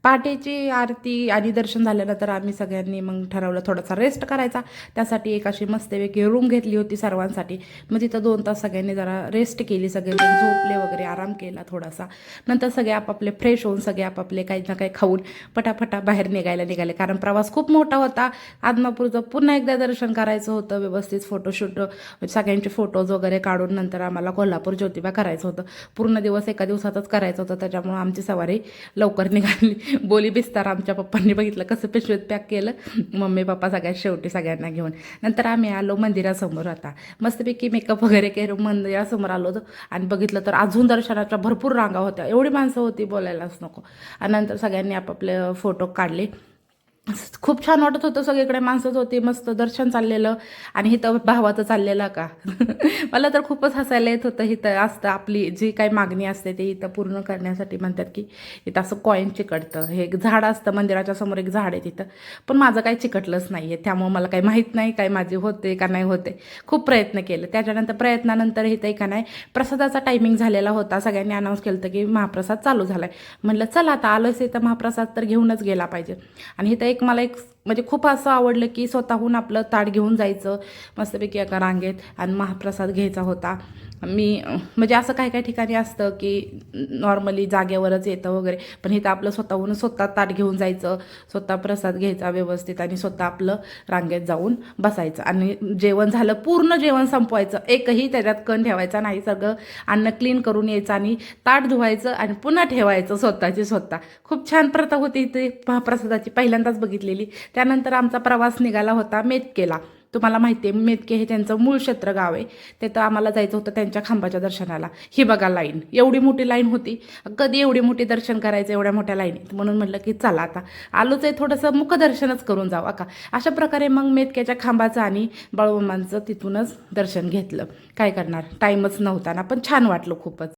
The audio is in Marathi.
पहाटेची आरती आणि दर्शन झाल्यानंतर आम्ही सगळ्यांनी मग ठरवलं थोडासा रेस्ट करायचा. त्यासाठी एक अशी मस्तपैकी रूम घेतली होती सर्वांसाठी. मग तिथं 2 तास सगळ्यांनी जरा रेस्ट केली, सगळेजण झोपले वगैरे, आराम केला थोडासा. नंतर सगळे आपापले फ्रेश होऊन सगळे आपापले काही ना काही खाऊन पटापटा बाहेर निघाले, कारण प्रवास खूप मोठा होता. आदमापूरचं पुन्हा एकदा दर्शन करायचं होतं, व्यवस्थित फोटोशूट सगळ्यांचे फोटोज वगैरे काढून नंतर आम्हाला कोल्हापूर ज्योतिबा करायचं होतं. पूर्ण दिवस एका दिवसातच करायचं होतं, त्याच्यामुळे आमची सवारी लवकर निघाली. बोली बिस्तार आमच्या पप्पांनी बघितलं कसं पिशवीत पॅक केलं, मम्मी पप्पा सगळ्यात शेवटी सगळ्यांना घेऊन. नंतर आम्ही आलो मंदिरासमोर. आता मस्तपैकी मेकअप वगैरे केलं, मंदिरासमोर आलो होतो आणि बघितलं तर अजून दर्शनाच्या भरपूर रांगा होत्या, एवढी माणसं होती बोलायलाच नको. आणि नंतर सगळ्यांनी आपापले फोटो काढले. खूप छान वाटत होतं, सगळीकडे माणसंच होती, मस्त दर्शन चाललेलं. आणि इथं भावाचं चाललेलं का मला तर खूपच हसायला येत होतं. इथं असतं आपली जी काही मागणी असते ते इथं पूर्ण करण्यासाठी म्हणतात की इथं असं कॉईन चिकटतं. हे एक झाड असतं, मंदिराच्या समोर एक झाड आहे तिथं, पण माझं काही चिकटलंच नाही आहे, त्यामुळे मला काही माहीत नाही काय माझे होते का नाही होते. खूप प्रयत्न केले. त्याच्यानंतर प्रयत्नानंतर इथं का नाही प्रसादाचा टायमिंग झालेला होता. सगळ्यांनी अनाऊन्स केलं होतं की महाप्रसाद चालू झाला आहे. म्हणलं चला आता आलोच तर महाप्रसाद तर घेऊनच गेला पाहिजे. आणि इथं मला एक म्हणजे खूप असं आवडलं की स्वतःहून आपलं ताट घेऊन जायचं मस्तपैकी एका रांगेत आणि महाप्रसाद घ्यायचा होता. मी म्हणजे असं काही काही ठिकाणी असतं की नॉर्मली जागेवरच येतं वगैरे, पण इथं आपलं स्वतःहून स्वतः ताट घेऊन जायचं, स्वतः प्रसाद घ्यायचा व्यवस्थित आणि स्वतः आपलं रांगेत जाऊन बसायचं. आणि जेवण झालं, पूर्ण जेवण संपवायचं, एकही त्याच्यात कण ठेवायचा नाही. सगळं अन्न क्लीन करून यायचं आणि ताट धुवायचं आणि पुन्हा ठेवायचं स्वतःची स्वतः. खूप छान प्रथा होती इथे महाप्रसादाची, पहिल्यांदाच बघितलेली. त्यानंतर आमचा प्रवास निघाला होता मेतकेला. तुम्हाला माहिती आहे मेतके हे त्यांचं मूळ क्षेत्र गाव आहे. तिथं आम्हाला जायचं होतं त्यांच्या खांबाच्या दर्शनाला. ही बघा लाईन, एवढी मोठी लाईन होती, कधी एवढी मोठी दर्शन करायचं एवढ्या मोठ्या लाईनीत. म्हणून म्हटलं की चला आता आलोच आहे, थोडंसं मुखदर्शनच करून जाऊ का. अशा प्रकारे मग मेतक्याच्या खांबाचं आणि बाळूमामांचं तिथूनच दर्शन घेतलं. काय करणार, टाईमच नव्हता ना, पण छान वाटलं खूपच.